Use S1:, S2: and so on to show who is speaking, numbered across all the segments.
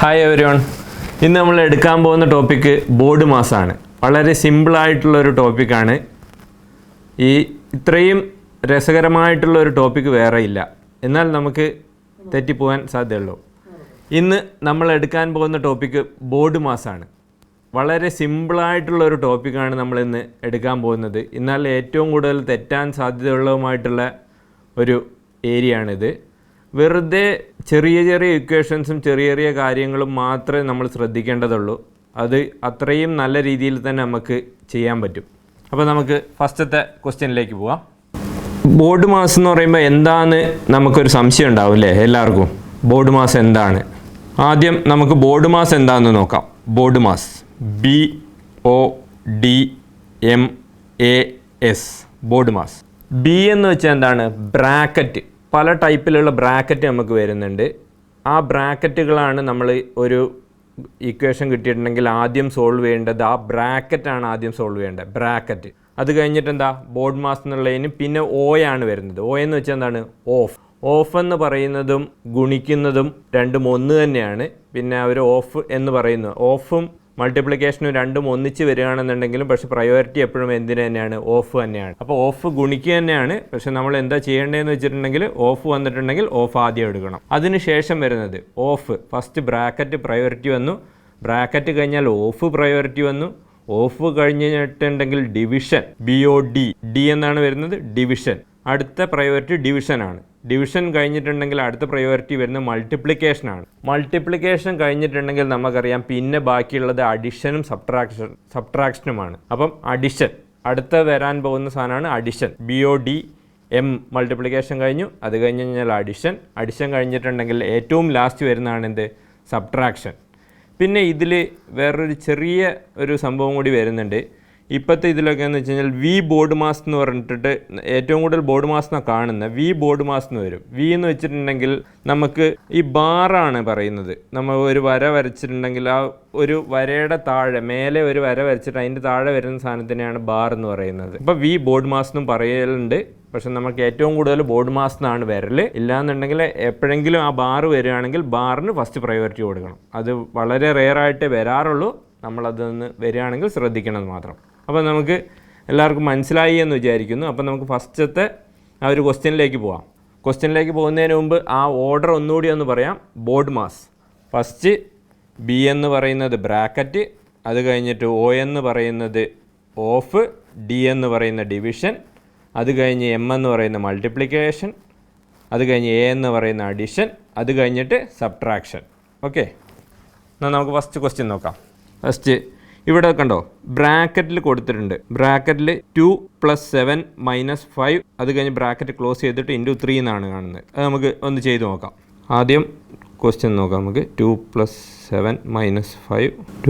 S1: Hi everyone. ഇന്ന് നമ്മൾ എടുക്കാൻ പോകുന്ന ടോപ്പിക്ക് ബോർഡ് മാസാണ്. വളരെ സിമ്പിളായിട്ടുള്ളൊരു ടോപ്പിക്കാണ്. ഇത്രയും രസകരമായിട്ടുള്ളൊരു ടോപ്പിക്ക് വേറെ ഇല്ല, എന്നാൽ നമുക്ക് തെറ്റിപ്പോകാൻ സാധ്യതയുള്ളൂ. ഇന്ന് നമ്മൾ എടുക്കാൻ പോകുന്ന ടോപ്പിക്ക് ബോർഡ് മാസാണ്. വളരെ സിമ്പിളായിട്ടുള്ളൊരു ടോപ്പിക്കാണ് നമ്മളിന്ന് എടുക്കാൻ പോകുന്നത്. എന്നാൽ ഏറ്റവും കൂടുതൽ തെറ്റാൻ സാധ്യതയുള്ളതുമായിട്ടുള്ള ഒരു ഏരിയയാണിത്. വെറുതെ ചെറിയ ചെറിയ ഇക്വേഷൻസും ചെറിയ ചെറിയ കാര്യങ്ങളും മാത്രമേ നമ്മൾ ശ്രദ്ധിക്കേണ്ടതുള്ളൂ. അത് അത്രയും നല്ല രീതിയിൽ തന്നെ നമുക്ക് ചെയ്യാൻ പറ്റും. അപ്പോൾ നമുക്ക് ഫസ്റ്റത്തെ ക്വസ്റ്റ്യനിലേക്ക് പോവാം. ബോർഡ് മാസ് എന്ന് പറയുമ്പോൾ എന്താണെന്ന് നമുക്കൊരു സംശയം ഉണ്ടാവും അല്ലേ എല്ലാവർക്കും. ബോർഡ് മാസ് എന്താണ്? ആദ്യം നമുക്ക് ബോർഡ് മാസ് എന്താണെന്ന് നോക്കാം. Board mass BODMAS board mass. B എന്ന് വെച്ചാൽ എന്താണ്? ബ്രാക്കറ്റ്. പല ടൈപ്പിലുള്ള ബ്രാക്കറ്റ് നമുക്ക് വരുന്നുണ്ട്. ആ ബ്രാക്കറ്റുകളാണ് നമ്മൾ ഒരു ഇക്വേഷൻ കിട്ടിയിട്ടുണ്ടെങ്കിൽ ആദ്യം സോൾവ് ചെയ്യേണ്ടത്. ആ ബ്രാക്കറ്റാണ് ആദ്യം സോൾവ് ചെയ്യേണ്ടത്, ബ്രാക്കറ്റ്. അത് കഴിഞ്ഞിട്ട് എന്താ ബോർഡ് മാസ് എന്നുള്ളതിന് പിന്നെ ഓയാണ് വരുന്നത്. ഓ എന്ന് വെച്ചാൽ എന്താണ്? ഓഫ്. ഓഫ് എന്ന് പറയുന്നതും ഗുണിക്കുന്നതും രണ്ടും ഒന്ന് തന്നെയാണ്. പിന്നെ അവർ ഓഫ് എന്ന് പറയുന്നത്, ഓഫും മൾട്ടിപ്ലിക്കേഷനും രണ്ടും ഒന്നിച്ച് വരികയാണെന്നുണ്ടെങ്കിലും പക്ഷേ പ്രയോറിറ്റി എപ്പോഴും എന്തിന് തന്നെയാണ്? ഓഫ് തന്നെയാണ്. അപ്പോൾ ഓഫ് ഗുണിക്കുക തന്നെയാണ്. പക്ഷെ നമ്മൾ എന്താ ചെയ്യേണ്ടതെന്ന് വെച്ചിട്ടുണ്ടെങ്കിൽ ഓഫ് വന്നിട്ടുണ്ടെങ്കിൽ ഓഫ് ആദ്യം എടുക്കണം. അതിന് ശേഷം വരുന്നത് ഓഫ്. ഫസ്റ്റ് ബ്രാക്കറ്റ് പ്രയോറിറ്റി വന്നു, ബ്രാക്കറ്റ് കഴിഞ്ഞാൽ ഓഫ് പ്രയോറിറ്റി വന്നു, ഓഫ് കഴിഞ്ഞിട്ടുണ്ടെങ്കിൽ ഡിവിഷൻ, BOD, ഡി എന്നാണ് വരുന്നത്, ഡിവിഷൻ. അടുത്ത പ്രയോറിറ്റി ഡിവിഷനാണ്. ഡിവിഷൻ കഴിഞ്ഞിട്ടുണ്ടെങ്കിൽ അടുത്ത പ്രയോറിറ്റി വരുന്നത് മൾട്ടിപ്ലിക്കേഷനാണ്. മൾട്ടിപ്ലിക്കേഷൻ കഴിഞ്ഞിട്ടുണ്ടെങ്കിൽ നമുക്കറിയാം പിന്നെ ബാക്കിയുള്ളത് അഡിഷനും സബ്ട്രാക്ഷനുമാണ്. അപ്പം അഡിഷൻ, അടുത്ത വരാൻ പോകുന്ന സാധനമാണ് അഡിഷൻ. BODM മൾട്ടിപ്ലിക്കേഷൻ കഴിഞ്ഞു, അത് കഴിഞ്ഞ് കഴിഞ്ഞാൽ അഡിഷൻ. അഡിഷൻ കഴിഞ്ഞിട്ടുണ്ടെങ്കിൽ ഏറ്റവും ലാസ്റ്റ് വരുന്നതാണ് എന്ത്? സബ്ട്രാക്ഷൻ. പിന്നെ ഇതിൽ വേറൊരു ചെറിയ ഒരു സംഭവം കൂടി വരുന്നുണ്ട്. ഇപ്പോഴത്തെ ഇതിലൊക്കെ എന്ന് വെച്ച് കഴിഞ്ഞാൽ വി ബോർഡ് മാസ് എന്ന് പറഞ്ഞിട്ട് ഏറ്റവും കൂടുതൽ ബോർഡ് മാസ് എന്നാണ് കാണുന്നത്. വി ബോർഡ് മാസ് എന്ന് വരും. വി എന്ന് വെച്ചിട്ടുണ്ടെങ്കിൽ നമുക്ക് ഈ ബാറാണ് പറയുന്നത്. നമ്മൾ ഒരു വര വരച്ചിട്ടുണ്ടെങ്കിൽ ആ ഒരു വരയുടെ താഴെ മേലെ ഒരു വര വരച്ചിട്ട് അതിൻ്റെ താഴെ വരുന്ന സാധനത്തിനെയാണ് ബാർ എന്ന് പറയുന്നത്. അപ്പോൾ വി ബോർഡ് മാസ് എന്നും പറയലുണ്ട്. പക്ഷെ നമുക്ക് ഏറ്റവും കൂടുതൽ ബോർഡ് മാസ് എന്നാണ് വരൽ. ഇല്ലാന്നുണ്ടെങ്കിൽ എപ്പോഴെങ്കിലും ആ ബാർ വരികയാണെങ്കിൽ ബാറിന് ഫസ്റ്റ് പ്രയോറിറ്റി കൊടുക്കണം. അത് വളരെ റെയറായിട്ടേ വരാറുള്ളൂ. നമ്മളതൊന്ന് വരികയാണെങ്കിൽ ശ്രദ്ധിക്കണം മാത്രം. അപ്പോൾ നമുക്ക് എല്ലാവർക്കും മനസ്സിലായി എന്ന് വിചാരിക്കുന്നു. അപ്പോൾ നമുക്ക് ഫസ്റ്റത്തെ ആ ഒരു ക്വസ്റ്റ്യനിലേക്ക് പോവാം. ക്വസ്റ്റ്യനിലേക്ക് പോകുന്നതിന് മുമ്പ് ആ ഓർഡർ ഒന്നുകൂടി ഒന്ന് പറയാം. ബോർഡ് മാസ് ഫസ്റ്റ് ബി എന്ന് പറയുന്നത് ബ്രാക്കറ്റ്, അത് കഴിഞ്ഞിട്ട് ഒ എന്ന് പറയുന്നത് ഓഫ്, ഡി എന്ന് പറയുന്ന ഡിവിഷൻ, അത് കഴിഞ്ഞ് എം എന്ന് പറയുന്ന മൾട്ടിപ്ലിക്കേഷൻ, അത് കഴിഞ്ഞ് എ എന്ന് പറയുന്ന അഡിഷൻ, അത് കഴിഞ്ഞിട്ട് സബ്ട്രാക്ഷൻ. ഓക്കെ, എന്നാൽ നമുക്ക് ഫസ്റ്റ് ക്വസ്റ്റ്യൻ നോക്കാം. ഫസ്റ്റ് ഇവിടെ കണ്ടോ, ബ്രാക്കറ്റിൽ കൊടുത്തിട്ടുണ്ട്. ബ്രാക്കറ്റിൽ 2 + 7 - 5, അത് കഴിഞ്ഞ് ബ്രാക്കറ്റ് ക്ലോസ് ചെയ്തിട്ട് × 3 എന്നാണ് കാണുന്നത്. അത് നമുക്ക് ഒന്ന് ചെയ്ത് നോക്കാം. ആദ്യം ക്വസ്റ്റ്യൻ നോക്കാം നമുക്ക്. 2 + 7 - 5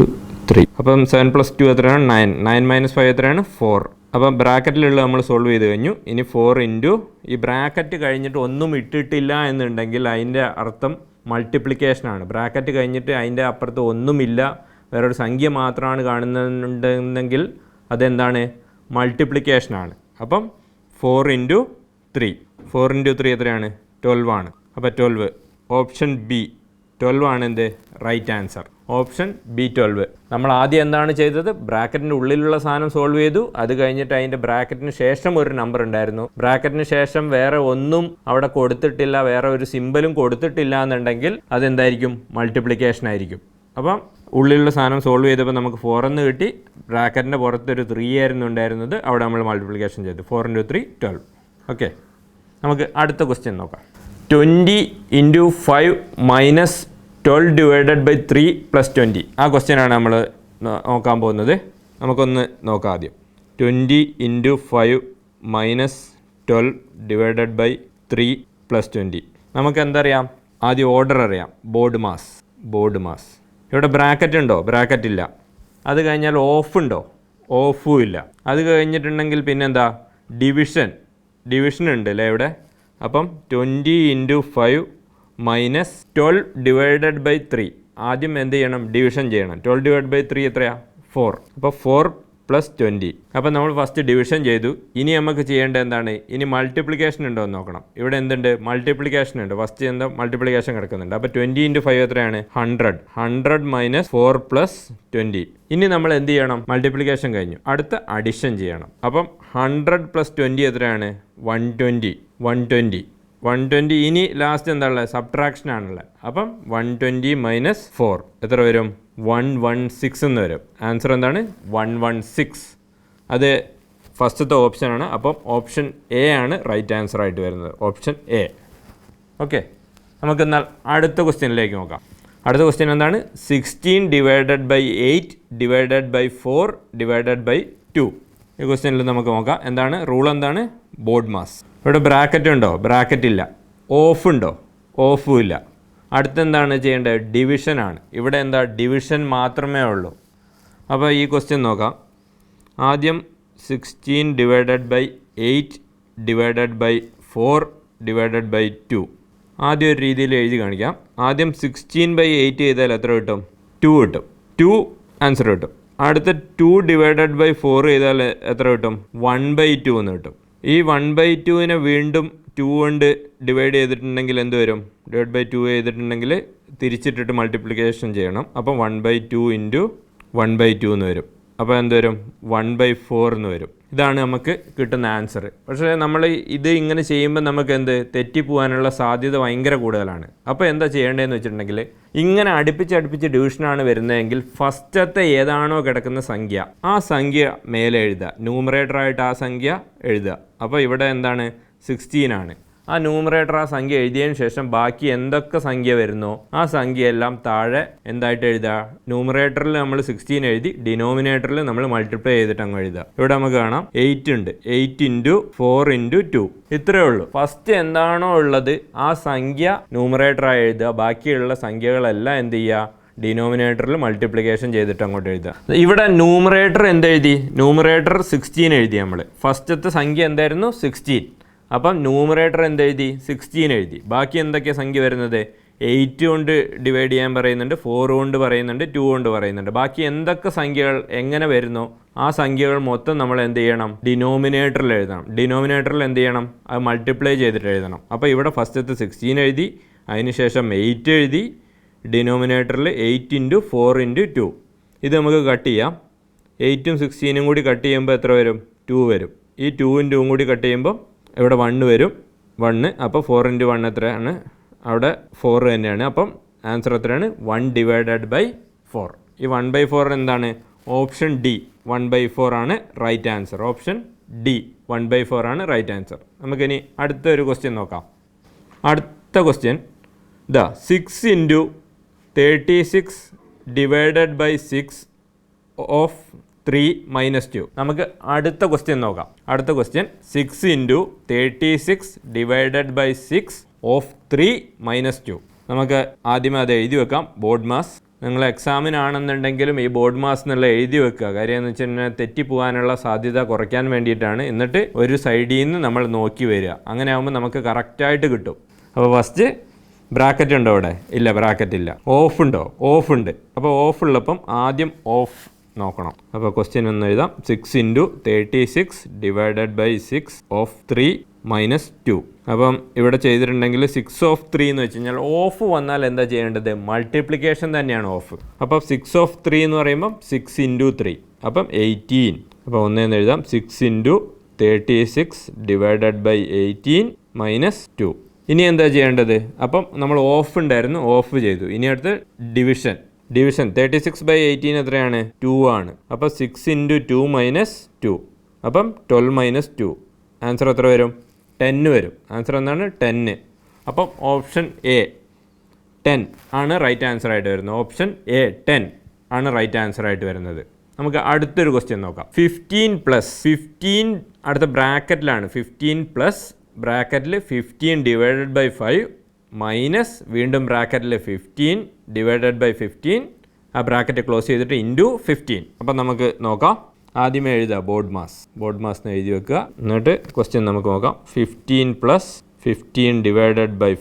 S1: × 3. അപ്പം 7 + 2 എത്രയാണ്? 9. 9 - 5 എത്രയാണ്? 4. അപ്പം ബ്രാക്കറ്റിലുള്ള നമ്മൾ സോൾവ് ചെയ്ത് കഴിഞ്ഞു. ഇനി 4 × ഈ ബ്രാക്കറ്റ് കഴിഞ്ഞിട്ട് ഒന്നും ഇട്ടിട്ടില്ല എന്നുണ്ടെങ്കിൽ അതിൻ്റെ അർത്ഥം മൾട്ടിപ്ലിക്കേഷനാണ്. ബ്രാക്കറ്റ് കഴിഞ്ഞിട്ട് അതിൻ്റെ അപ്പുറത്ത് ഒന്നുമില്ല, വേറൊരു സംഖ്യ മാത്രമാണ് കാണുന്നുണ്ടെങ്കിൽ അതെന്താണ്? മൾട്ടിപ്ലിക്കേഷനാണ്. അപ്പം 4 × 3. 4 × 3 എത്രയാണ്? 12 ആണ്. അപ്പോൾ 12. ഓപ്ഷൻ ബി 12 ആണ് എന്ത്? Right answer. Option B 12. നമ്മൾ ആദ്യം എന്താണ് ചെയ്തത്? ബ്രാക്കറ്റിൻ്റെ ഉള്ളിലുള്ള സാധനം സോൾവ് ചെയ്തു. അത് കഴിഞ്ഞിട്ട് അതിൻ്റെ ബ്രാക്കറ്റിന് ശേഷം ഒരു നമ്പർ ഉണ്ടായിരുന്നു. ബ്രാക്കറ്റിന് ശേഷം വേറെ ഒന്നും അവിടെ കൊടുത്തിട്ടില്ല, വേറെ ഒരു സിമ്പലും കൊടുത്തിട്ടില്ല എന്നുണ്ടെങ്കിൽ അതെന്തായിരിക്കും? മൾട്ടിപ്ലിക്കേഷൻ ആയിരിക്കും. അപ്പം ഉള്ളിലുള്ള സാധനം സോൾവ് ചെയ്തപ്പോൾ നമുക്ക് 4 എന്ന് കിട്ടി. ബ്രാക്കറ്റിൻ്റെ പുറത്തൊരു 3 ആയിരുന്നു ഉണ്ടായിരുന്നത്, അവിടെ നമ്മൾ മൾട്ടിപ്ലിക്കേഷൻ ചെയ്തു. 4 × 3 12. ഓക്കെ, നമുക്ക് അടുത്ത ക്വസ്റ്റ്യൻ നോക്കാം. 20 × 5 - 12 / 3 + 20. ആ ക്വസ്റ്റ്യനാണ് നമ്മൾ നോക്കാൻ പോകുന്നത്. നമുക്കൊന്ന് നോക്കാം ആദ്യം. 20 × 5 - 12 / 3 + 20. നമുക്ക് എന്തറിയാം? ആദ്യം ഓർഡർ അറിയാം. Board mass. ഇവിടെ ബ്രാക്കറ്റ് ഉണ്ടോ? ബ്രാക്കറ്റ് ഇല്ല. അത് കഴിഞ്ഞാൽ ഓഫ് ഉണ്ടോ? ഓഫും ഇല്ല. അത് കഴിഞ്ഞിട്ടുണ്ടെങ്കിൽ പിന്നെന്താ? ഡിവിഷൻ ഉണ്ട് അല്ലേ ഇവിടെ. അപ്പം 20 × 5 - 12 / 3. ആദ്യം എന്ത് ചെയ്യണം? ഡിവിഷൻ ചെയ്യണം. 12 / 3 എത്രയാണ്? 4. അപ്പോൾ 4 പ്ലസ് 20. അപ്പോൾ നമ്മൾ ഫസ്റ്റ് ഡിവിഷൻ ചെയ്തു. ഇനി നമുക്ക് ചെയ്യേണ്ടത് എന്താണ്? ഇനി മൾട്ടിപ്ലിക്കേഷൻ ഉണ്ടോ എന്ന് നോക്കണം. ഇവിടെ എന്തുണ്ട്? മൾട്ടിപ്ലിക്കേഷൻ ഉണ്ട്. ഫസ്റ്റ് എന്താ മൾട്ടിപ്ലിക്കേഷൻ കിടക്കുന്നുണ്ട്. അപ്പോൾ 20 × 5 എത്രയാണ്? 100. 100 - 4 + 20. ഇനി നമ്മൾ എന്ത് ചെയ്യണം? മൾട്ടിപ്ലിക്കേഷൻ കഴിഞ്ഞു, അടുത്ത അഡിഷൻ ചെയ്യണം. അപ്പം 100 + 20 എത്രയാണ്? 120. 120. ഇനി ലാസ്റ്റ് എന്താ ഉള്ളത്? സബ്ട്രാക്ഷൻ ആണുള്ളത്. അപ്പം 120 - 4 എത്ര വരും? 116 എന്ന് വരും. ആൻസർ എന്താണ്? 116. അത് ഫസ്റ്റത്തെ ഓപ്ഷനാണ്. അപ്പം ഓപ്ഷൻ എ ആണ് റൈറ്റ് ആൻസർ ആയിട്ട് വരുന്നത്. Option A. ഓക്കെ, നമുക്കെന്നാൽ അടുത്ത ക്വസ്റ്റ്യനിലേക്ക് നോക്കാം. അടുത്ത ക്വസ്റ്റ്യൻ എന്താണ്? 16 ÷ 8 ÷ 4 ÷ 2. ഈ ക്വസ്റ്റ്യനിൽ നമുക്ക് നോക്കാം. എന്താണ് റൂൾ? എന്താണ്? Board mass. ഇവിടെ ബ്രാക്കറ്റ് ഉണ്ടോ? ബ്രാക്കറ്റ് ഇല്ല. ഓഫ് ഉണ്ടോ? ഓഫും ഇല്ല. അടുത്തെന്താണ് ചെയ്യേണ്ടത്? ഡിവിഷനാണ്. ഇവിടെ എന്താ? ഡിവിഷൻ മാത്രമേ ഉള്ളൂ. അപ്പോൾ ഈ ക്വസ്റ്റ്യൻ നോക്കാം. ആദ്യം 16 ÷ 8 ÷ 4 ÷ 2. ആദ്യം ഒരു രീതിയിൽ എഴുതി കാണിക്കാം. ആദ്യം 16/8 ചെയ്താൽ എത്ര കിട്ടും? 2 കിട്ടും. 2 ആൻസർ കിട്ടും. അടുത്ത 2 ÷ 4 ചെയ്താൽ എത്ര കിട്ടും? 1/2 എന്ന് കിട്ടും. ഈ 1/2നെ വീണ്ടും 2 കൊണ്ട് ഡിവൈഡ് ചെയ്തിട്ടുണ്ടെങ്കിൽ എന്ത് വരും? ÷ 2 ചെയ്തിട്ടുണ്ടെങ്കിൽ തിരിച്ചിട്ടിട്ട് മൾട്ടിപ്ലിക്കേഷൻ ചെയ്യണം. അപ്പം 1/2 × 1/2 എന്ന് വരും. അപ്പോൾ എന്ത് വരും? 1/4 എന്ന് വരും. ഇതാണ് നമുക്ക് കിട്ടുന്ന ആൻസർ. പക്ഷേ നമ്മൾ ഇത് ഇങ്ങനെ ചെയ്യുമ്പോൾ നമുക്ക് എന്ത് തെറ്റിപ്പോകാനുള്ള സാധ്യത ഭയങ്കര കൂടുതലാണ്. അപ്പോൾ എന്താ ചെയ്യേണ്ടതെന്ന് വെച്ചിട്ടുണ്ടെങ്കിൽ, ഇങ്ങനെ അടുപ്പിച്ച് ഡിവിഷനാണ് വരുന്നതെങ്കിൽ ഫസ്റ്റത്തെ ഏതാണോ കിടക്കുന്ന സംഖ്യ ആ സംഖ്യ മേലെ എഴുതുക. ന്യൂമറേറ്ററായിട്ട് ആ സംഖ്യ എഴുതുക. അപ്പോൾ ഇവിടെ എന്താണ്? 16 ആണ്. ആ ന്യൂമറേറ്റർ ആ സംഖ്യ എഴുതിയതിന് ശേഷം ബാക്കി എന്തൊക്കെ സംഖ്യ വരുന്നോ ആ സംഖ്യയെല്ലാം താഴെ എന്തായിട്ട് എഴുതുക? ന്യൂമറേറ്ററിൽ നമ്മൾ 16 എഴുതി, ഡിനോമിനേറ്ററിൽ നമ്മൾ മൾട്ടിപ്ലൈ ചെയ്തിട്ട് അങ്ങ് എഴുതുക. ഇവിടെ നമുക്ക് കാണാം 8 ഉണ്ട്. 8 × 4 × 2. ഇത്രയേ ഉള്ളൂ. ഫസ്റ്റ് എന്താണോ ഉള്ളത് ആ സംഖ്യ ന്യൂമറേറ്ററായി എഴുതുക. ബാക്കിയുള്ള സംഖ്യകളെല്ലാം എന്ത് ചെയ്യുക? ഡിനോമിനേറ്ററിൽ മൾട്ടിപ്ലിക്കേഷൻ ചെയ്തിട്ട് അങ്ങോട്ട് എഴുതുക. ഇവിടെ ന്യൂമറേറ്റർ എന്തെഴുതി? ന്യൂമറേറ്റർ 16 എഴുതി. നമ്മൾ ഫസ്റ്റത്തെ സംഖ്യ എന്തായിരുന്നു? 16. അപ്പം ന്യൂമറേറ്റർ എന്തെഴുതി? 16 എഴുതി. ബാക്കി എന്തൊക്കെയാണ് സംഖ്യ വരുന്നത്? 8 കൊണ്ട് ഡിവൈഡ് ചെയ്യാൻ പറയുന്നുണ്ട്, 4 കൊണ്ട് പറയുന്നുണ്ട്, 2 കൊണ്ട് പറയുന്നുണ്ട്. ബാക്കി എന്തൊക്കെ സംഖ്യകൾ എങ്ങനെ വരുന്നോ ആ സംഖ്യകൾ മൊത്തം നമ്മൾ എന്ത് ചെയ്യണം? ഡിനോമിനേറ്ററിൽ എഴുതണം. ഡിനോമിനേറ്ററിൽ എന്ത് ചെയ്യണം? അത് മൾട്ടിപ്ലൈ ചെയ്തിട്ട് എഴുതണം. അപ്പോൾ ഇവിടെ ഫസ്റ്റത്തെ 16 എഴുതി, അതിനുശേഷം 8 എഴുതി, ഡിനോമിനേറ്ററിൽ 8 × 4 × 2. ഇത് നമുക്ക് കട്ട് ചെയ്യാം. 8ഉം 16ഉം കൂടി കട്ട് ചെയ്യുമ്പോൾ എത്ര വരും? 2 വരും. ഈ 2ഉം 2ഉം കൂടി കട്ട് ചെയ്യുമ്പോൾ ഇവിടെ 1 വരും. 1. അപ്പോൾ 4 × 1 എത്രയാണ്? അവിടെ 4 തന്നെയാണ്. അപ്പം ആൻസർ എത്രയാണ്? 1 ÷ 4. ഈ 1/4 എന്താണ്? ഓപ്ഷൻ ഡി 1/4 ആണ് റൈറ്റ് ആൻസർ. ഓപ്ഷൻ ഡി 1/4 ആണ് റൈറ്റ് ആൻസർ. നമുക്കിനി അടുത്തൊരു ക്വസ്റ്റ്യൻ നോക്കാം. അടുത്ത ക്വസ്റ്റ്യൻ ഇതാ 6 × 36 ÷ 6 of 3 - 2. നമുക്ക് അടുത്ത ക്വസ്റ്റ്യൻ നോക്കാം. അടുത്ത ക്വസ്റ്റ്യൻ 6 × 36 ÷ 6 of 3 - 2. നമുക്ക് ആദ്യമേ അത് എഴുതി വെക്കാം. Board mass. നിങ്ങൾ എക്സാമിനാണെന്നുണ്ടെങ്കിലും ഈ ബോർഡ് മാസ് എന്നുള്ള എഴുതി വെക്കുക. കാര്യം എന്ന് വെച്ച് കഴിഞ്ഞാൽ തെറ്റിപ്പോകാനുള്ള സാധ്യത കുറയ്ക്കാൻ വേണ്ടിയിട്ടാണ്. എന്നിട്ട് ഒരു സൈഡിൽ നിന്ന് നമ്മൾ നോക്കി വരിക. അങ്ങനെ ആകുമ്പോൾ നമുക്ക് കറക്റ്റായിട്ട് കിട്ടും. അപ്പോൾ ഫസ്റ്റ് ബ്രാക്കറ്റ് ഉണ്ടോ ഇവിടെ? ഇല്ല, ബ്രാക്കറ്റ് ഇല്ല. ഓഫ് ഉണ്ടോ? ഓഫ് ഉണ്ട്. അപ്പോൾ ഓഫ് ഉള്ളപ്പം ആദ്യം ഓഫ് നോക്കണം. അപ്പോൾ ക്വസ്റ്റ്യൻ ഒന്ന് എഴുതാം. 6 × 36 ÷ 6 of 3 - 2. അപ്പം ഇവിടെ ചെയ്തിട്ടുണ്ടെങ്കിൽ 6 of 3 എന്ന് വെച്ച് കഴിഞ്ഞാൽ ഓഫ് വന്നാൽ എന്താ ചെയ്യേണ്ടത്? മൾട്ടിപ്ലിക്കേഷൻ തന്നെയാണ് ഓഫ്. അപ്പം 6 of 3 എന്ന് പറയുമ്പം 6 × 3. അപ്പം 18. അപ്പോൾ ഒന്നേന്ന് എഴുതാം. 6 × 36 ÷ 18 - 2. ഇനി എന്താ ചെയ്യേണ്ടത്? അപ്പം നമ്മൾ ഓഫ് ഉണ്ടായിരുന്നു, ഓഫ് ചെയ്തു. ഇനി അടുത്ത് ഡിവിഷൻ. 36/18 എത്രയാണ്? 2 ആണ്. അപ്പോൾ 6 × 2 - 2. അപ്പം 12 - 2. ആൻസർ എത്ര വരും? 10 വരും. ആൻസർ എന്താണ്? 10. അപ്പം ഓപ്ഷൻ എ 10 ആണ് റൈറ്റ് ആൻസർ ആയിട്ട് വരുന്നത്. ഓപ്ഷൻ എ 10 ആണ് റൈറ്റ് ആൻസർ ആയിട്ട് വരുന്നത്. നമുക്ക് അടുത്തൊരു ക്വസ്റ്റ്യൻ നോക്കാം. 15 അടുത്ത ബ്രാക്കറ്റിലാണ്. 15 ബ്രാക്കറ്റിൽ 15 ÷ 5 മൈനസ് വീണ്ടും ബ്രാക്കറ്റിൽ 15 / 15. ആ ബ്രാക്കറ്റ് ക്ലോസ് ചെയ്തിട്ട് ഇൻറ്റു 15. അപ്പം നമുക്ക് നോക്കാം. ആദ്യമേ എഴുതുക ബോർഡ് മാസ് എന്ന് എഴുതി വെക്കുക. എന്നിട്ട് ക്വസ്റ്റ്യൻ നമുക്ക് നോക്കാം. 15 + 15 ÷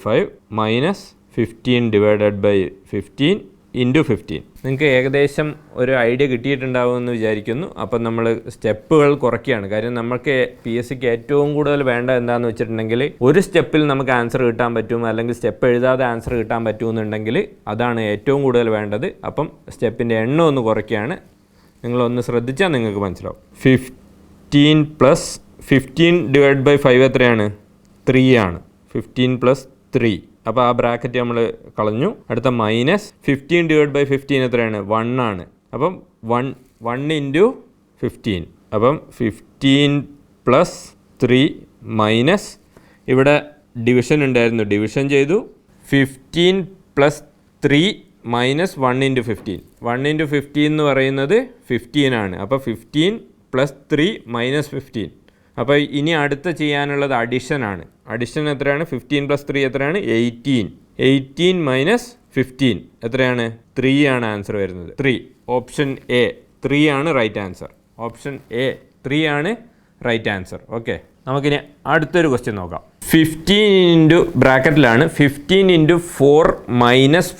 S1: 5 മൈനസ് 15 / 15 ഇൻറ്റു 15. നിങ്ങൾക്ക് ഏകദേശം ഒരു ഐഡിയ കിട്ടിയിട്ടുണ്ടാവുമെന്ന് വിചാരിക്കുന്നു. അപ്പം നമ്മൾ സ്റ്റെപ്പുകൾ കുറയ്ക്കുകയാണ്. കാര്യം നമുക്ക് PSCക്ക് ഏറ്റവും കൂടുതൽ വേണ്ട എന്താണെന്ന് വെച്ചിട്ടുണ്ടെങ്കിൽ ഒരു സ്റ്റെപ്പിൽ നമുക്ക് ആൻസർ കിട്ടാൻ പറ്റും, അല്ലെങ്കിൽ സ്റ്റെപ്പ് എഴുതാതെ ആൻസർ കിട്ടാൻ പറ്റുമെന്നുണ്ടെങ്കിൽ അതാണ് ഏറ്റവും കൂടുതൽ വേണ്ടത്. അപ്പം സ്റ്റെപ്പിൻ്റെ എണ്ണം ഒന്ന് കുറയ്ക്കുകയാണ്. നിങ്ങളൊന്ന് ശ്രദ്ധിച്ചാൽ നിങ്ങൾക്ക് മനസ്സിലാവും. 15 + 15 / 5 എത്രയാണ്? 3 ആണ്. 15 + 3. അപ്പോൾ ആ ബ്രാക്കറ്റ് നമ്മൾ കളഞ്ഞു. അടുത്ത -15 / 15 എത്രയാണ്? 1 ആണ്. അപ്പം 1 × 15. അപ്പം 15 + 3 മൈനസ് ഇവിടെ ഡിവിഷൻ ഉണ്ടായിരുന്നു, ഡിവിഷൻ ചെയ്തു. 15 + 3 മൈനസ് 1 × 15. 1 × 15 എന്ന് പറയുന്നത് 15 ആണ്. അപ്പോൾ 15 + 3 - 15. അപ്പോൾ ഇനി അടുത്ത ചെയ്യാനുള്ളത് അഡിഷനാണ്. അഡിഷൻ എത്രയാണ്? 15 + 3 എത്രയാണ്? 18. 18 - 15 എത്രയാണ്? 3 ആണ് ആൻസർ വരുന്നത്. 3. ഓപ്ഷൻ എ 3 ആണ് റൈറ്റ് ആൻസർ. ഓപ്ഷൻ എ 3 ആണ് റൈറ്റ് ആൻസർ. ഓക്കെ, നമുക്കിനി അടുത്തൊരു ക്വസ്റ്റ്യൻ നോക്കാം. 15 ബ്രാക്കറ്റിലാണ് 15 × 4 -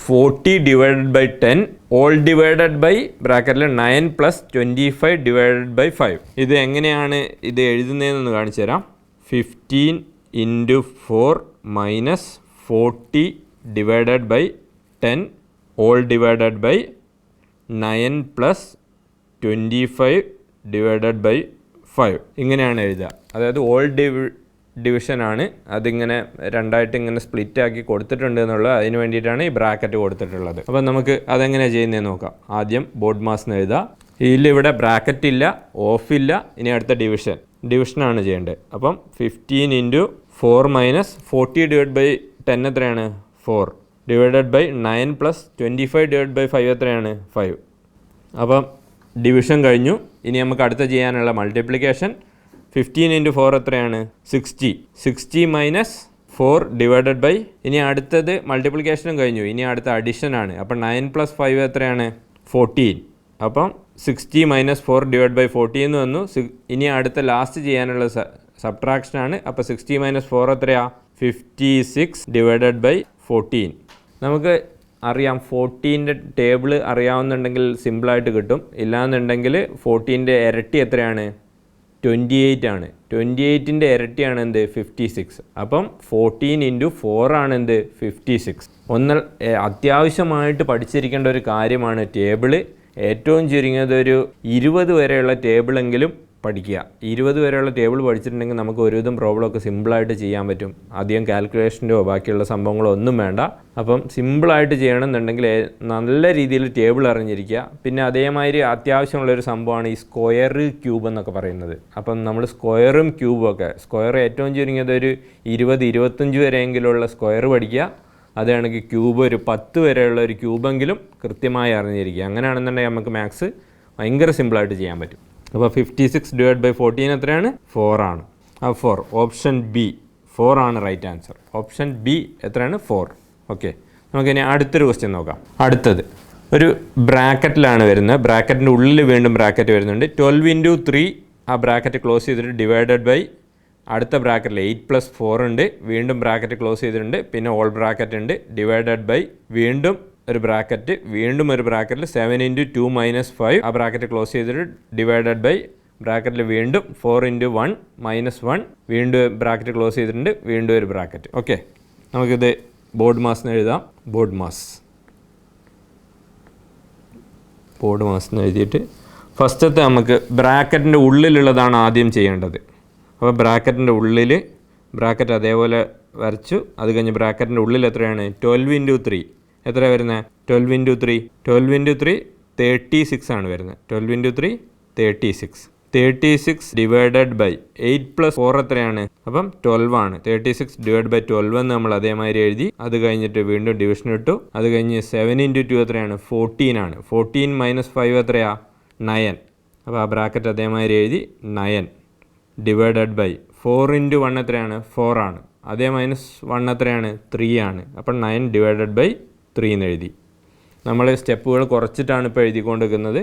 S1: 40 / 10 ഓൾ ഡിവൈഡഡ് ബൈ ബ്രാക്കറ്റിൽ 9 + 25 / 5. ഇത് എങ്ങനെയാണ് ഇത് എഴുതുന്നതെന്ന് കാണിച്ചു തരാം. 15 × 4 - 40 / 10 ഓൾ ഡിവൈഡഡ് ബൈ 9 + 25 / 5. ഇങ്ങനെയാണ് എഴുതുക. അതായത് ഓൾ ഡിവിഷനാണ്. അതിങ്ങനെ രണ്ടായിട്ട് ഇങ്ങനെ സ്പ്ലിറ്റ് ആക്കി കൊടുത്തിട്ടുണ്ട് എന്നുള്ളത്, അതിന് വേണ്ടിയിട്ടാണ് ഈ ബ്രാക്കറ്റ് കൊടുത്തിട്ടുള്ളത്. അപ്പം നമുക്ക് അതെങ്ങനെയാണ് ചെയ്യുന്നതെന്ന് നോക്കാം. ആദ്യം ബോർഡ് മാസ് എന്ന് എഴുതാം. ഇതിലിവിടെ ബ്രാക്കറ്റ് ഇല്ല, ഓഫ് ഇല്ല. ഇനി അടുത്ത ഡിവിഷനാണ് ചെയ്യേണ്ടത്. അപ്പം 15 × 4 - 40 / 10 എത്രയാണ്? 4 ഡിവൈഡഡ് ബൈ 9 + 25 / 5 എത്രയാണ്? 5. അപ്പം ഡിവിഷൻ കഴിഞ്ഞു. ഇനി നമുക്ക് അടുത്ത ചെയ്യാനുള്ള മൾട്ടിപ്ലിക്കേഷൻ. 15 × 4 എത്രയാണ്? 60. 60 - 4 ഡിവൈഡഡ് ബൈ, ഇനി അടുത്തത് മൾട്ടിപ്ലിക്കേഷനും കഴിഞ്ഞു. ഇനി അടുത്ത അഡിഷനാണ്. അപ്പം 9 + 5 എത്രയാണ്? 14. അപ്പം 60 - 4 / 14 എന്ന് വന്നു. ഇനി അടുത്ത ലാസ്റ്റ് ചെയ്യാനുള്ള സബ്ട്രാക്ഷനാണ്. അപ്പോൾ 60 - 4 എത്രയാ? 56 ഡിവൈഡഡ് ബൈ 14. നമുക്ക് അറിയാം 14ൻ്റെ ടേബിൾ അറിയാവുന്നുണ്ടെങ്കിൽ സിമ്പിളായിട്ട് കിട്ടും. ഇല്ലാന്നുണ്ടെങ്കിൽ 14ൻ്റെ ഇരട്ടി എത്രയാണ്? 28 ആണ്. 28ൻ്റെ ഇരട്ടിയാണ് എന്ത്? 56. അപ്പം 14 × 4 ആണ് എന്ത്? 56. അത്യാവശ്യമായിട്ട് പഠിച്ചിരിക്കേണ്ട ഒരു കാര്യമാണ് ടേബിള്. ഏറ്റവും ചുരുങ്ങിയത് ഒരു 20 വരെയുള്ള ടേബിളെങ്കിലും പഠിക്കുക. 20 വരെയുള്ള ടേബിൾ പഠിച്ചിട്ടുണ്ടെങ്കിൽ നമുക്ക് ഒരുവിധം പ്രോബ്ലമൊക്കെ സിമ്പിളായിട്ട് ചെയ്യാൻ പറ്റും. അധികം കാൽക്കുലേഷൻ്റെയോ ബാക്കിയുള്ള സംഭവങ്ങളോ ഒന്നും വേണ്ട. അപ്പം സിമ്പിളായിട്ട് ചെയ്യണമെന്നുണ്ടെങ്കിൽ നല്ല രീതിയിൽ ടേബിൾ അറിഞ്ഞിരിക്കുക. പിന്നെ അതേമാതിരി അത്യാവശ്യമുള്ളൊരു സംഭവമാണ് ഈ സ്ക്വയർ ക്യൂബ് എന്നൊക്കെ പറയുന്നത്. അപ്പം നമ്മൾ സ്ക്വയറും ക്യൂബും ഒക്കെ, സ്ക്വയർ ഏറ്റവും ചുരുങ്ങിയത് ഒരു 20-25 വരെയെങ്കിലുള്ള സ്ക്വയർ പഠിക്കുക. അതാണെങ്കിൽ ക്യൂബ് ഒരു 10 വരെയുള്ള ഒരു ക്യൂബെങ്കിലും കൃത്യമായി അറിഞ്ഞിരിക്കുക. അങ്ങനെയാണെന്നുണ്ടെങ്കിൽ നമുക്ക് മാത്സ് ഭയങ്കര സിമ്പിളായിട്ട് ചെയ്യാൻ പറ്റും. അപ്പോൾ 56 / 14 എത്രയാണ്? 4 ആണ്. ആ 4 ഓപ്ഷൻ ബി 4 ആണ് റൈറ്റ് ആൻസർ. ഓപ്ഷൻ ബി എത്രയാണ്? 4. ഓക്കെ, നമുക്കിനി അടുത്തൊരു ക്വസ്റ്റ്യൻ നോക്കാം. അടുത്തത് ഒരു ബ്രാക്കറ്റിലാണ് വരുന്നത്. ബ്രാക്കറ്റിൻ്റെ ഉള്ളിൽ വീണ്ടും ബ്രാക്കറ്റ് വരുന്നുണ്ട്. 12 × 3 ആ ബ്രാക്കറ്റ് ക്ലോസ് ചെയ്തിട്ട് ഡിവൈഡഡ് ബൈ അടുത്ത ബ്രാക്കറ്റിൽ 8 + 4 ഉണ്ട്. വീണ്ടും ബ്രാക്കറ്റ് ക്ലോസ് ചെയ്തിട്ടുണ്ട്. പിന്നെ ഓൾ ബ്രാക്കറ്റ് ഉണ്ട്. ഡിവൈഡഡ് ബൈ വീണ്ടും ഒരു ബ്രാക്കറ്റ്, വീണ്ടും ഒരു ബ്രാക്കറ്റിൽ 7 × 2 - 5 ആ ബ്രാക്കറ്റ് ക്ലോസ് ചെയ്തിട്ട് ഡിവൈഡഡ് ബൈ ബ്രാക്കറ്റിൽ വീണ്ടും 4 × 1 - 1 വീണ്ടും ബ്രാക്കറ്റ് ക്ലോസ് ചെയ്തിട്ടുണ്ട്. വീണ്ടും ഒരു ബ്രാക്കറ്റ്. ഓക്കെ, നമുക്കിത് ബോർഡ് മാസ് എന്ന് എഴുതാം. ബോർഡ് മാസ് എന്ന് എഴുതിയിട്ട് ഫസ്റ്റത്തെ നമുക്ക് ബ്രാക്കറ്റിൻ്റെ ഉള്ളിലുള്ളതാണ് ആദ്യം ചെയ്യേണ്ടത്. അപ്പോൾ ബ്രാക്കറ്റിൻ്റെ ഉള്ളിൽ ബ്രാക്കറ്റ് അതേപോലെ വരച്ചു. അത് കഴിഞ്ഞ് ബ്രാക്കറ്റിൻ്റെ ഉള്ളിൽ എത്രയാണ്? 12 × 3 എത്ര വരുന്നത്? 12 × 3 12 × 3 36 ആണ് വരുന്നത്. 12 × 3 36. 36 ഡിവൈഡഡ് ബൈ 8 + 4 എത്രയാണ്? അപ്പം 12 ആണ്. 36 ഡിവൈഡ് ബൈ 12 എന്ന് നമ്മൾ അതേമാതിരി എഴുതി. അത് കഴിഞ്ഞിട്ട് വീണ്ടും ഡിവിഷൻ ഇട്ടു. അത് കഴിഞ്ഞ് 7 × 2 എത്രയാണ്? 14 ആണ്. 14 - 5 എത്രയാ? 9. അപ്പോൾ ആ ബ്രാക്കറ്റ് അതേമാതിരി എഴുതി. 9 ഡിവൈഡഡ് ബൈ 4 × 1 എത്രയാണ്? 4 ആണ്. അതേ -1 എത്രയാണ്? 3 ആണ്. അപ്പം 9 ഡിവൈഡഡ് ബൈ 3 എന്ന് എഴുതി. നമ്മൾ സ്റ്റെപ്പുകൾ കുറച്ചിട്ടാണ് ഇപ്പോൾ എഴുതിക്കൊണ്ടിരിക്കുന്നത്.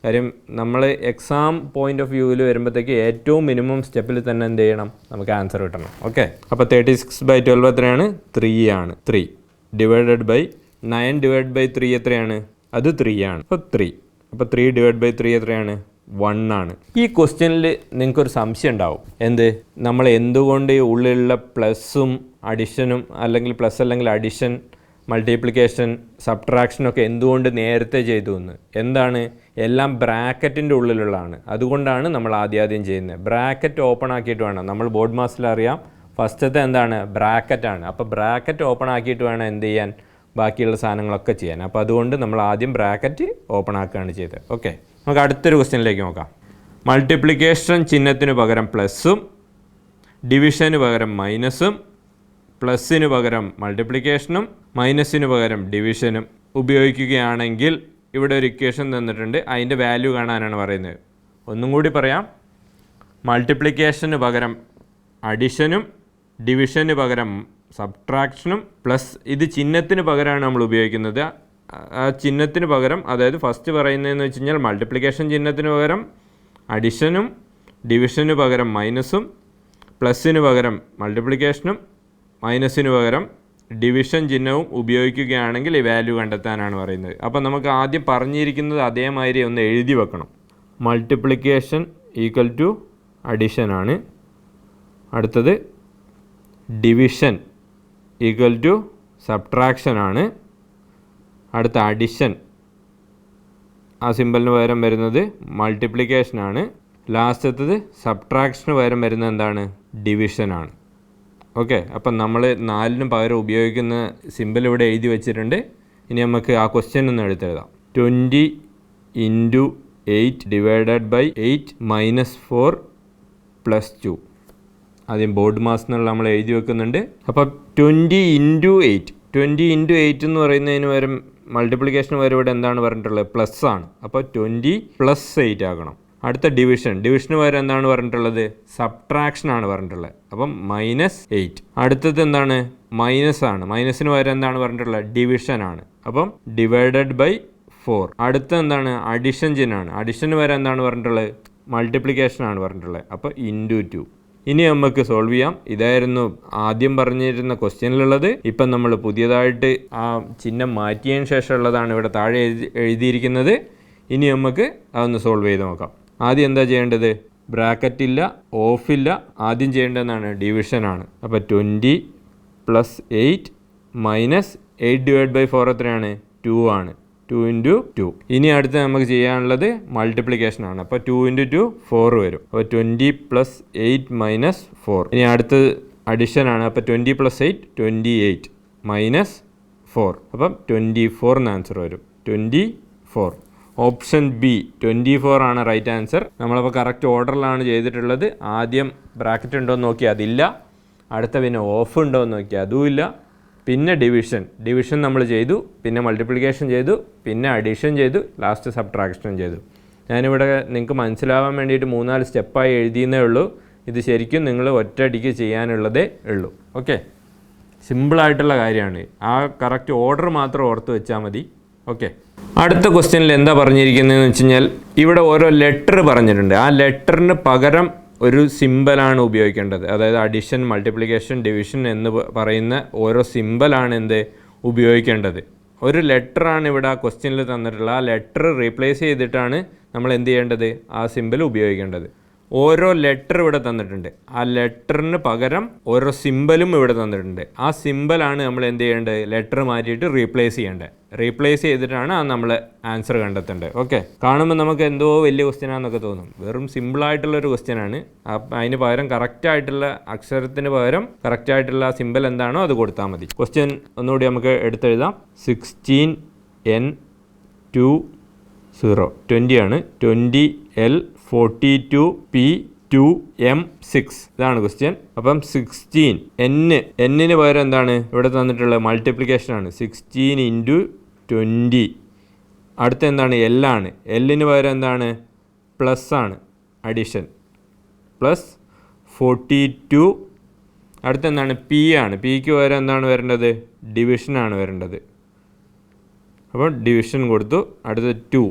S1: കാര്യം നമ്മൾ എക്സാം പോയിൻ്റ് ഓഫ് വ്യൂവിൽ വരുമ്പോഴത്തേക്ക് ഏറ്റവും മിനിമം സ്റ്റെപ്പിൽ തന്നെ എന്ത് ചെയ്യണം? നമുക്ക് ആൻസർ കിട്ടണം. ഓക്കെ, അപ്പോൾ 36/12 എത്രയാണ്? 3 ആണ്. 3 ഡിവൈഡഡ് ബൈ 9 ഡിവൈഡ് ബൈ 3 എത്രയാണ്? അത് 3 ആണ്. അപ്പോൾ 3. അപ്പോൾ 3 ഡിവൈഡ് ബൈ 3 എത്രയാണ്? 1 ആണ്. ഈ ക്വസ്റ്റ്യനിൽ നിങ്ങൾക്കൊരു സംശയം ഉണ്ടാവും. എന്ത്? നമ്മൾ എന്തുകൊണ്ട് ഈ ഉള്ളിലുള്ള പ്ലസ്സും അഡിഷനും അല്ലെങ്കിൽ പ്ലസ് അല്ലെങ്കിൽ അഡിഷൻ മൾട്ടിപ്ലിക്കേഷൻ സബ്ട്രാക്ഷനൊക്കെ എന്തുകൊണ്ട് നേരത്തെ ചെയ്തു എന്ന്. എന്താണ്? എല്ലാം ബ്രാക്കറ്റിൻ്റെ ഉള്ളിലുള്ളതാണ്. അതുകൊണ്ടാണ് നമ്മൾ ആദ്യം ചെയ്യുന്നത്. ബ്രാക്കറ്റ് ഓപ്പൺ ആക്കിയിട്ട് വേണം. നമ്മൾ ബോർഡ് മാസിൽ അറിയാം ഫസ്റ്റത്തെ എന്താണ്? ബ്രാക്കറ്റാണ്. അപ്പോൾ ബ്രാക്കറ്റ് ഓപ്പൺ ആക്കിയിട്ട് വേണം എന്ത് ചെയ്യാൻ? ബാക്കിയുള്ള സാധനങ്ങളൊക്കെ ചെയ്യാൻ. അപ്പോൾ അതുകൊണ്ട് നമ്മൾ ആദ്യം ബ്രാക്കറ്റ് ഓപ്പൺ ആക്കുകയാണ് ചെയ്തത്. ഓക്കെ, നമുക്ക് അടുത്തൊരു ക്വസ്റ്റ്യനിലേക്ക് നോക്കാം. മൾട്ടിപ്ലിക്കേഷൻ ചിഹ്നത്തിന് പകരം പ്ലസ്സും ഡിവിഷന് പകരം മൈനസും പ്ലസ്സിന് പകരം മൾട്ടിപ്ലിക്കേഷനും മൈനസിന് പകരം ഡിവിഷനും ഉപയോഗിക്കുകയാണെങ്കിൽ ഇവിടെ ഒരു ഇക്വേഷൻ തന്നിട്ടുണ്ട്. അതിൻ്റെ വാല്യൂ കാണാനാണ് പറയുന്നത്. ഒന്നും കൂടി പറയാം. മൾട്ടിപ്ലിക്കേഷന് പകരം അഡിഷനും ഡിവിഷന് പകരം സബ്ട്രാക്ഷനും പ്ലസ് ഇത് ചിഹ്നത്തിന് പകരമാണ് നമ്മൾ ഉപയോഗിക്കുന്നത്. ആ ചിഹ്നത്തിന് പകരം, അതായത് ഫസ്റ്റ് പറയുന്നതെന്ന് വെച്ച് കഴിഞ്ഞാൽ മൾട്ടിപ്ലിക്കേഷൻ ചിഹ്നത്തിന് പകരം അഡിഷനും ഡിവിഷന് പകരം മൈനസും പ്ലസ്സിന് പകരം മൾട്ടിപ്ലിക്കേഷനും മൈനസിന് പകരം ഡിവിഷൻ ചിഹ്നവും ഉപയോഗിക്കുകയാണെങ്കിൽ ഈ വാല്യൂ കണ്ടെത്താനാണ് പറയുന്നത്. അപ്പോൾ നമുക്ക് ആദ്യം പറഞ്ഞിരിക്കുന്നത് അതേമാതിരി ഒന്ന് എഴുതി വെക്കണം. മൾട്ടിപ്ലിക്കേഷൻ ഈക്വൽ ടു അഡിഷൻ ആണ്. അടുത്തത് ഡിവിഷൻ ഈക്വൽ ടു സബ്ട്രാക്ഷൻ ആണ്. അടുത്ത അഡിഷൻ, ആ സിമ്പലിന് പകരം വരുന്നത് മൾട്ടിപ്ലിക്കേഷനാണ്. ലാസ്റ്റത്തത് സബ്ട്രാക്ഷന് പകരം വരുന്നത് എന്താണ്? ഡിവിഷനാണ്. ഓക്കെ, അപ്പം നമ്മൾ 4നും പകരം ഉപയോഗിക്കുന്ന സിമ്പിൾ ഇവിടെ എഴുതി വെച്ചിട്ടുണ്ട്. ഇനി നമുക്ക് ആ ക്വസ്റ്റ്യൻ ഒന്ന് എടുത്തെഴുതാം. 20 × 8 ഡിവൈഡഡ് ബൈ 8 മൈനസ് 4 പ്ലസ് 2. ആദ്യം ബോർഡ് മാസ് എന്നുള്ള നമ്മൾ എഴുതി വെക്കുന്നുണ്ട്. അപ്പോൾ 20 × 8 20 × 8 എന്ന് പറയുന്നതിന് പകരം മൾട്ടിപ്ലിക്കേഷന് പകരം ഇവിടെ എന്താണ് പറഞ്ഞിട്ടുള്ളത്? പ്ലസ് ആണ്. അപ്പോൾ 20 + 8 ആക്കണം. അടുത്ത ഡിവിഷന് പകരം എന്താണ് പറഞ്ഞിട്ടുള്ളത്? സബ്ട്രാക്ഷനാണ് പറഞ്ഞിട്ടുള്ളത്. അപ്പം -8. അടുത്തത് എന്താണ്? മൈനസ് ആണ്. മൈനസിന് പകരം എന്താണ് പറഞ്ഞിട്ടുള്ളത്? ഡിവിഷനാണ്. അപ്പം ഡിവൈഡഡ് ബൈ 4. അടുത്ത എന്താണ്? അഡിഷൻ ചിഹ്നമാണ്. അഡിഷന് പകരം എന്താണ് പറഞ്ഞിട്ടുള്ളത്? മൾട്ടിപ്ലിക്കേഷനാണ് പറഞ്ഞിട്ടുള്ളത്. അപ്പോൾ × 2. ഇനി നമുക്ക് സോൾവ് ചെയ്യാം. ഇതായിരുന്നു ആദ്യം പറഞ്ഞിരുന്ന ക്വസ്റ്റ്യനിലുള്ളത്. ഇപ്പം നമ്മൾ പുതിയതായിട്ട് ആ ചിഹ്നം മാറ്റിയതിന് ശേഷമുള്ളതാണ് ഇവിടെ താഴെ എഴുതിയിരിക്കുന്നത്. ഇനി നമുക്ക് അതൊന്ന് സോൾവ് ചെയ്ത് നോക്കാം. ആദ്യം എന്താ ചെയ്യേണ്ടത്? ബ്രാക്കറ്റില്ല, ഓഫില്ല. ആദ്യം ചെയ്യേണ്ടതെന്നാണ്? ഡിവിഷനാണ്. അപ്പോൾ 20 + 8 മൈനസ് 8 ഡിവൈഡ് ബൈ 4 എത്രയാണ്? 2 ആണ്. 2 × 2. ഇനി അടുത്ത് നമുക്ക് ചെയ്യാനുള്ളത് മൾട്ടിപ്ലിക്കേഷനാണ്. അപ്പോൾ 2 × 2 4 വരും. അപ്പോൾ 20 + 8 മൈനസ് 4. ഇനി അടുത്ത് അഡിഷനാണ്. അപ്പോൾ 20 + 8 28 മൈനസ് 4. അപ്പം 24 എന്ന് ആൻസർ വരും. 24. ഓപ്ഷൻ ബി 24 ആണ് റൈറ്റ് ആൻസർ. നമ്മളപ്പോൾ കറക്റ്റ് ഓർഡറിലാണ് ചെയ്തിട്ടുള്ളത്. ആദ്യം ബ്രാക്കറ്റ് ഉണ്ടോ എന്ന് നോക്കി, അതില്ല. അടുത്ത പിന്നെ ഓഫ് ഉണ്ടോ എന്ന് നോക്കി, അതുമില്ല. പിന്നെ ഡിവിഷൻ നമ്മൾ ചെയ്തു. പിന്നെ മൾട്ടിപ്ലിക്കേഷൻ ചെയ്തു. പിന്നെ അഡീഷൻ ചെയ്തു. ലാസ്റ്റ് സബ്ട്രാക്ഷൻ ചെയ്തു. ഞാനിവിടെ നിങ്ങൾക്ക് മനസ്സിലാവാൻ വേണ്ടിയിട്ട് 3-4 സ്റ്റെപ്പായി എഴുതിയെന്നേ ഉള്ളൂ. ഇത് ശരിക്കും നിങ്ങൾ ഒറ്റയടിക്ക് ചെയ്യാനുള്ളതേ ഉള്ളൂ. ഓക്കെ, സിമ്പിളായിട്ടുള്ള കാര്യമാണ്. ആ കറക്റ്റ് ഓർഡർ മാത്രം ഓർത്ത് വെച്ചാൽ മതി. ഓക്കെ, അടുത്ത ക്വസ്റ്റ്യനിൽ എന്താ പറഞ്ഞിരിക്കുന്നതെന്ന് വെച്ച് കഴിഞ്ഞാൽ ഇവിടെ ഓരോ ലെറ്റർ പറഞ്ഞിട്ടുണ്ട്. ആ ലെറ്ററിന് പകരം ഒരു സിമ്പലാണ് ഉപയോഗിക്കേണ്ടത്. അതായത് അഡിഷൻ, മൾട്ടിപ്ലിക്കേഷൻ, ഡിവിഷൻ എന്ന് പറയുന്ന ഓരോ സിമ്പലാണ് എന്ത് ഉപയോഗിക്കേണ്ടത്. ഒരു ലെറ്ററാണ് ഇവിടെ ആ ക്വസ്റ്റ്യനിൽ തന്നിട്ടുള്ളത്. ആ ലെറ്റർ റീപ്ലേസ് ചെയ്തിട്ടാണ് നമ്മൾ എന്ത് ചെയ്യേണ്ടത്? ആ സിമ്പൽ ഉപയോഗിക്കേണ്ടത്. ഓരോ ലെറ്റർ ഇവിടെ തന്നിട്ടുണ്ട്. ആ ലെറ്ററിന് പകരം ഓരോ സിമ്പലും ഇവിടെ തന്നിട്ടുണ്ട്. ആ സിമ്പലാണ് നമ്മൾ എന്ത് ചെയ്യേണ്ടത്? ലെറ്റർ മാറ്റിയിട്ട് റീപ്ലേസ് ചെയ്യേണ്ടത്. റീപ്ലേസ് ചെയ്തിട്ടാണ് നമ്മൾ ആൻസർ കണ്ടെത്തേണ്ടത്. ഓക്കെ, കാണുമ്പോൾ നമുക്ക് എന്തോ വലിയ ക്വസ്റ്റ്യനാണെന്നൊക്കെ തോന്നും. വെറും സിമ്പിളായിട്ടുള്ളൊരു ക്വസ്റ്റ്യനാണ്. അതിന് പകരം കറക്റ്റായിട്ടുള്ള അക്ഷരത്തിന് പകരം കറക്റ്റായിട്ടുള്ള സിമ്പൽ എന്താണോ അത് കൊടുത്താൽ മതി. ക്വസ്റ്റ്യൻ ഒന്നുകൂടി നമുക്ക് എടുത്തെഴുതാം. 16N2 0 20 ആണ്. 20L 42P 2M6 ഇതാണ് ക്വസ്റ്റ്യൻ. അപ്പം 16 എന്നിന് പകരം എന്താണ് ഇവിടെ തന്നിട്ടുള്ളത്? മൾട്ടിപ്ലിക്കേഷൻ ആണ്. 16 × 20. അടുത്ത എന്താണ്? L ആണ്. എല്ലിന് പകരം എന്താണ്? പ്ലസ് ആണ്. Addition plus 42. അടുത്ത എന്താണ്? P ആണ്. Pക്ക് പകരം എന്താണ് വരേണ്ടത്? ഡിവിഷനാണ് വരേണ്ടത്. അപ്പോൾ ഡിവിഷൻ കൊടുത്തു. അടുത്ത 2.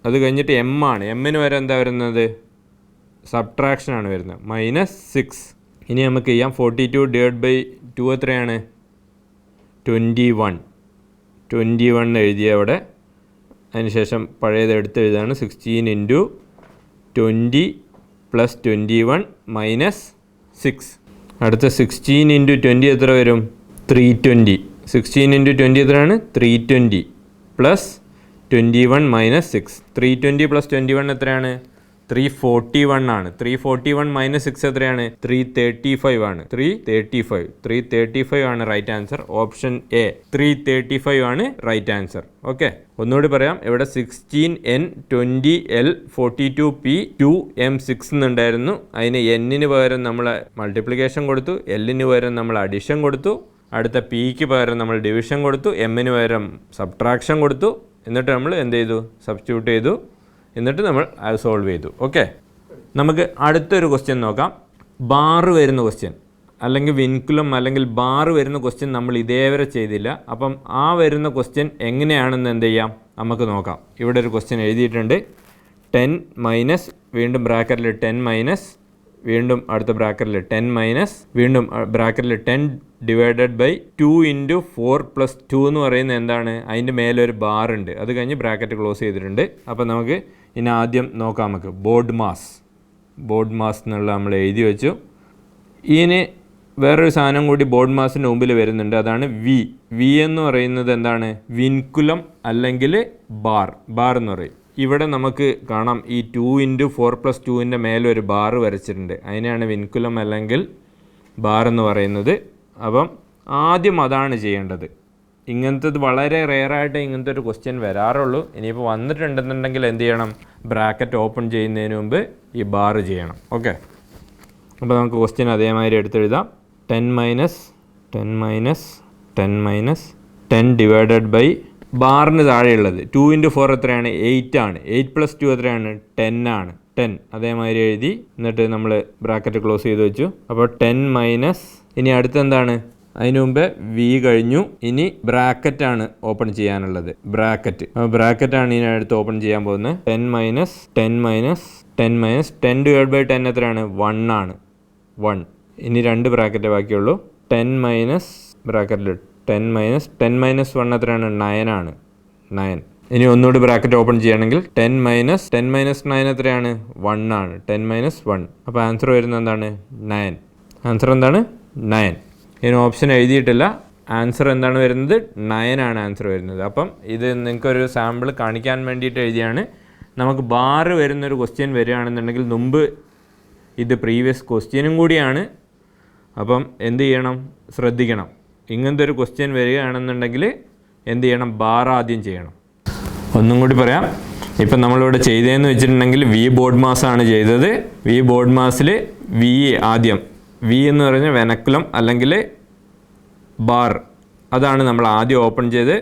S1: അത് കഴിഞ്ഞിട്ട് M ആണ്. എമ്മിന് വരെ എന്താ വരുന്നത്? സബ്ട്രാക്ഷനാണ് വരുന്നത്. -6. ഇനി നമുക്ക് ചെയ്യാം. 42 ഡിവൈഡ് ബൈ 2 എത്രയാണ്? 21 എഴുതിയ അവിടെ അതിനുശേഷം പഴയത് എടുത്ത് എഴുതാണ് 16 ഇൻറ്റു 20 പ്ലസ് 21 മൈനസ് 6. അടുത്ത 16 ഇൻറ്റു 20 എത്ര വരും? 320. 16 ഇൻറ്റു 20 എത്രയാണ്? 320 പ്ലസ് 21 മൈനസ് 6. 320 പ്ലസ് 21 എത്രയാണ്? 341 ആണ്. 341 മൈനസ് 6 എത്രയാണ്? 335 ആണ്. 335 ആണ് റൈറ്റ് ആൻസർ. ഓപ്ഷൻ എ 335 ആണ് റൈറ്റ് ആൻസർ. ഓക്കെ, ഒന്നുകൂടി പറയാം. ഇവിടെ 16N 20L 42P 2M6 എന്നുണ്ടായിരുന്നു. അതിന് Nന് പകരം നമ്മൾ മൾട്ടിപ്ലിക്കേഷൻ കൊടുത്തു, Lന് പകരം നമ്മൾ അഡിഷൻ കൊടുത്തു, അടുത്ത Pക്ക് പകരം നമ്മൾ ഡിവിഷൻ കൊടുത്തു, Mന് പകരം സബ്ട്രാക്ഷൻ കൊടുത്തു. എന്നിട്ട് നമ്മൾ എന്ത് ചെയ്തു? സബ്സ്റ്റിറ്റ്യൂട്ട് ചെയ്തു. എന്നിട്ട് നമ്മൾ അത് സോൾവ് ചെയ്തു. ഓക്കെ, നമുക്ക് അടുത്തൊരു ക്വസ്റ്റ്യൻ നോക്കാം. ബാറ് വരുന്ന ക്വസ്റ്റ്യൻ അല്ലെങ്കിൽ വിൻകുലം അല്ലെങ്കിൽ ബാറ് വരുന്ന ക്വസ്റ്റ്യൻ നമ്മൾ ഇതേവരെ ചെയ്തില്ല. അപ്പം ആ വരുന്ന ക്വസ്റ്റ്യൻ എങ്ങനെയാണെന്ന് എന്ത് ചെയ്യാം നമുക്ക് നോക്കാം. ഇവിടെ ഒരു ക്വസ്റ്റ്യൻ എഴുതിയിട്ടുണ്ട്. 10 മൈനസ്, വീണ്ടും ബ്രാക്കറ്റിൽ 10 മൈനസ്, വീണ്ടും അടുത്ത ബ്രാക്കറ്റിൽ 10 മൈനസ്, വീണ്ടും ബ്രാക്കറ്റിൽ 10 ഡിവൈഡഡ് ബൈ 2 ഇൻറ്റു 4 പ്ലസ് 2 എന്ന് പറയുന്നത് എന്താണ്? അതിൻ്റെ മേലൊരു ബാറുണ്ട്. അത് കഴിഞ്ഞ് ബ്രാക്കറ്റ് ക്ലോസ് ചെയ്തിട്ടുണ്ട്. അപ്പോൾ നമുക്ക് ഇനി ആദ്യം നോക്കാം. നമുക്ക് ബോർഡ് മാസ് എന്നുള്ള നമ്മൾ എഴുതി വെച്ചു. ഇനി വേറൊരു സാധനം കൂടി ബോർഡ് മാസിൻ്റെ മുമ്പിൽ വരുന്നുണ്ട്. അതാണ് വി എന്ന് പറയുന്നത് എന്താണ്? വിൻകുലം അല്ലെങ്കിൽ ബാർ എന്ന് പറയും. ഇവിടെ നമുക്ക് കാണാം ഈ 2 ഇൻറ്റു 4 പ്ലസ് 2ൻ്റെ മേലൊരു ബാർ വരച്ചിട്ടുണ്ട്. അതിനാണ് വിൻകുലം അല്ലെങ്കിൽ ബാർ എന്ന് പറയുന്നത്. അപ്പം ആദ്യം അതാണ് ചെയ്യേണ്ടത്. ഇങ്ങനത്തത് വളരെ റെയറായിട്ട് ഇങ്ങനത്തെ ഒരു ക്വസ്റ്റ്യൻ വരാറുള്ളൂ. ഇനിയിപ്പോൾ വന്നിട്ടുണ്ടെന്നുണ്ടെങ്കിൽ എന്ത് ചെയ്യണം? ബ്രാക്കറ്റ് ഓപ്പൺ ചെയ്യുന്നതിന് മുമ്പ് ഈ ബാർ ചെയ്യണം. ഓക്കെ, അപ്പോൾ നമുക്ക് ക്വസ്റ്റ്യൻ അതേമാതിരി എടുത്തെഴുതാം. 10 ഡിവൈഡഡ് ബൈ ബാറിന് താഴെയുള്ളത് 2 ഇൻറ്റു 4 എത്രയാണ്? 8 ആണ്. 8 പ്ലസ് 2 എത്രയാണ്? 10 ആണ്. 10 അതേമാതിരി എഴുതി. എന്നിട്ട് നമ്മൾ ബ്രാക്കറ്റ് ക്ലോസ് ചെയ്ത് വെച്ചു. അപ്പോൾ 10 മൈനസ്, ഇനി അടുത്തെന്താണ്? അതിന് മുമ്പേ വി കഴിഞ്ഞു. ഇനി ബ്രാക്കറ്റാണ് ഓപ്പൺ ചെയ്യാനുള്ളത്. ബ്രാക്കറ്റാണ് ഇനി അടുത്ത് ഓപ്പൺ ചെയ്യാൻ പോകുന്നത്. 10 മൈനസ് 10 ഡിവൈഡ് ബൈ 10 എത്രയാണ്? 1 ആണ്. 1. ഇനി 2 ബ്രാക്കറ്റ് ബാക്കിയുള്ളൂ. 10 മൈനസ് ബ്രാക്കറ്റിൽ 10 മൈനസ് 1 എത്രയാണ്? 9 ആണ്. 9. ഇനി ഒന്നുകൂടി ബ്രാക്കറ്റ് ഓപ്പൺ ചെയ്യുകയാണെങ്കിൽ 10 മൈനസ് 9 എത്രയാണ്? 1 ആണ്. 10 മൈനസ് 1. അപ്പോൾ ആൻസർ വരുന്നത് എന്താണ്? 9. ആൻസർ എന്താണ്? 9. ഇനി ഓപ്ഷൻ എഴുതിയിട്ടില്ല. ആൻസർ എന്താണ് വരുന്നത്? 9 ആണ് ആൻസർ വരുന്നത്. അപ്പം ഇത് നിങ്ങൾക്കൊരു സാമ്പിൾ കാണിക്കാൻ വേണ്ടിയിട്ട് എഴുതിയാണ്. നമുക്ക് ബാറ് വരുന്നൊരു ക്വസ്റ്റ്യൻ വരികയാണെന്നുണ്ടെങ്കിൽ മുമ്പ് ഇത് പ്രീവിയസ് ക്വസ്റ്റ്യനും കൂടിയാണ്. അപ്പം എന്ത് ചെയ്യണം? ശ്രദ്ധിക്കണം. ഇങ്ങനത്തെ ഒരു ക്വസ്റ്റ്യൻ വരികയാണെന്നുണ്ടെങ്കിൽ എന്ത് ചെയ്യണം? ബാർ ആദ്യം ചെയ്യണം. ഒന്നും കൂടി പറയാം. ഇപ്പം നമ്മളിവിടെ ചെയ്തതെന്ന് വെച്ചിട്ടുണ്ടെങ്കിൽ വി ബോർഡ് മാസാണ് ചെയ്തത്. വി ബോർഡ് മാസിൽ ആദ്യം വി എന്ന് പറഞ്ഞാൽ വെനക്കുലം അല്ലെങ്കിൽ ബാർ, അതാണ് നമ്മൾ ആദ്യം ഓപ്പൺ ചെയ്ത്.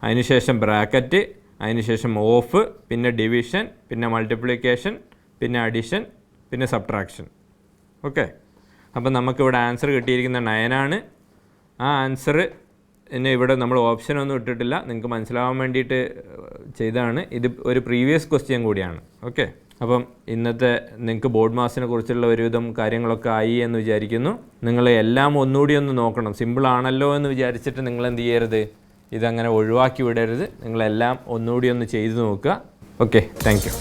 S1: അതിനുശേഷം ബ്രാക്കറ്റ്, അതിനുശേഷം ഓഫ്, പിന്നെ ഡിവിഷൻ, പിന്നെ മൾട്ടിപ്ലിക്കേഷൻ, പിന്നെ അഡിഷൻ, പിന്നെ സബ്ട്രാക്ഷൻ. ഓക്കെ, അപ്പം നമുക്കിവിടെ ആൻസർ കിട്ടിയിരിക്കുന്ന 9 ആണ്. ആ ആൻസർ പിന്നെ ഇവിടെ നമ്മൾ ഓപ്ഷനൊന്നും ഇട്ടിട്ടില്ല, നിങ്ങൾക്ക് മനസ്സിലാവാൻ വേണ്ടിയിട്ട് ചെയ്തതാണ്. ഇത് ഒരു പ്രീവിയസ് ക്വസ്റ്റ്യൻ കൂടിയാണ്. ഓക്കെ, അപ്പം ഇന്നത്തെ നിങ്ങൾക്ക് ബോർഡ് മാസിനെ കുറിച്ചുള്ള ഒരുവിധം കാര്യങ്ങളൊക്കെ ആയി എന്ന് വിചാരിക്കുന്നു. നിങ്ങൾ എല്ലാം ഒന്നുകൂടി ഒന്ന് നോക്കണം. സിമ്പിളാണല്ലോ എന്ന് വിചാരിച്ചിട്ട് നിങ്ങൾ എന്ത് ചെയ്യരുത്? ഇതങ്ങനെ ഒഴിവാക്കി വിടരുത്. നിങ്ങളെല്ലാം ഒന്നുകൂടി ഒന്ന് ചെയ്തു നോക്കുക. Okay, thank you.